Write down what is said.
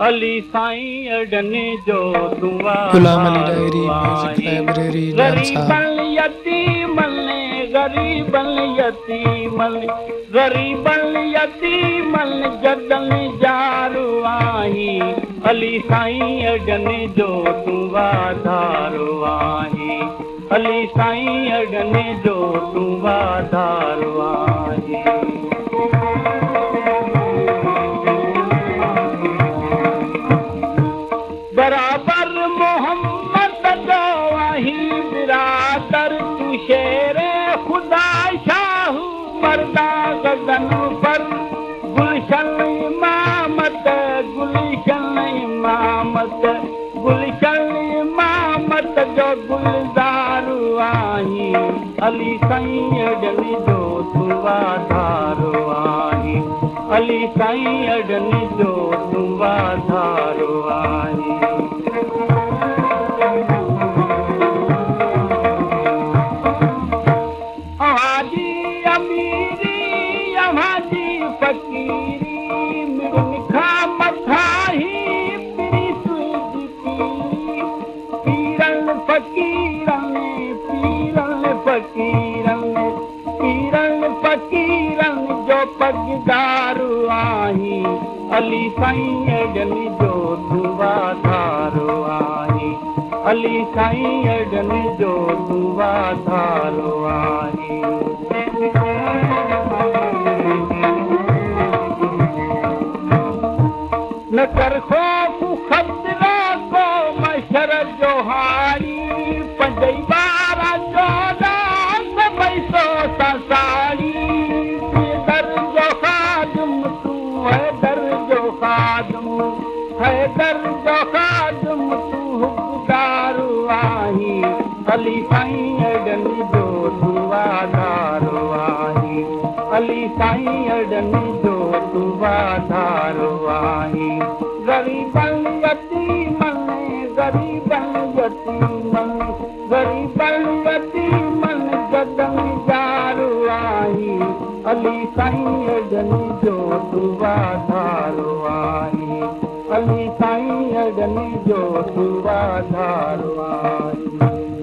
अली साईं अडने जो दुआ Ghulam Ali diary music library गरीबन यतीमन गरीबन यतीमन गरीबन यतीमन जदन जारू आही अली साईं अडने जो दुआ धारो आही अली साईं अडने जो दुआ धारो आही बराबर मोहम्मद जो वही बिरादर तू शेरे खुदा शाह पर्दा गगन पर गुलशन इमामत गुलशन इमामत गुलशन इमामत जो गुलजार आही अली साईं अडनी जो तुवा धारो आही अली साईं अडनी जो तुवा धारो आही फकीरी मिर्खा मथाही पीरन फकीरन पीरन फकीरन पीरन फकीरन जो पगदारू आही अली साईं अडनी जो दुआ धारो आही अली साईं अडनी जो दुआ धारो आही न कर खौफ खतरा को मशर जो हारी पंजई बारा चौदह सबई सौ साड़ी दर जो खादम तू है दर जो खादम है दर जो खादम तू हुकदारू आही अली साईं अडनी जो दुआ धारो आही अली साईं अडनी जो दुआ धारो आही गरीबन यतीमन गरीबन यतीमन गरीबन यतीमन जदन जारू आही अली साईं अडनी जो दुआ धारो आही अली साईं अडनी जो दुआ धारो आही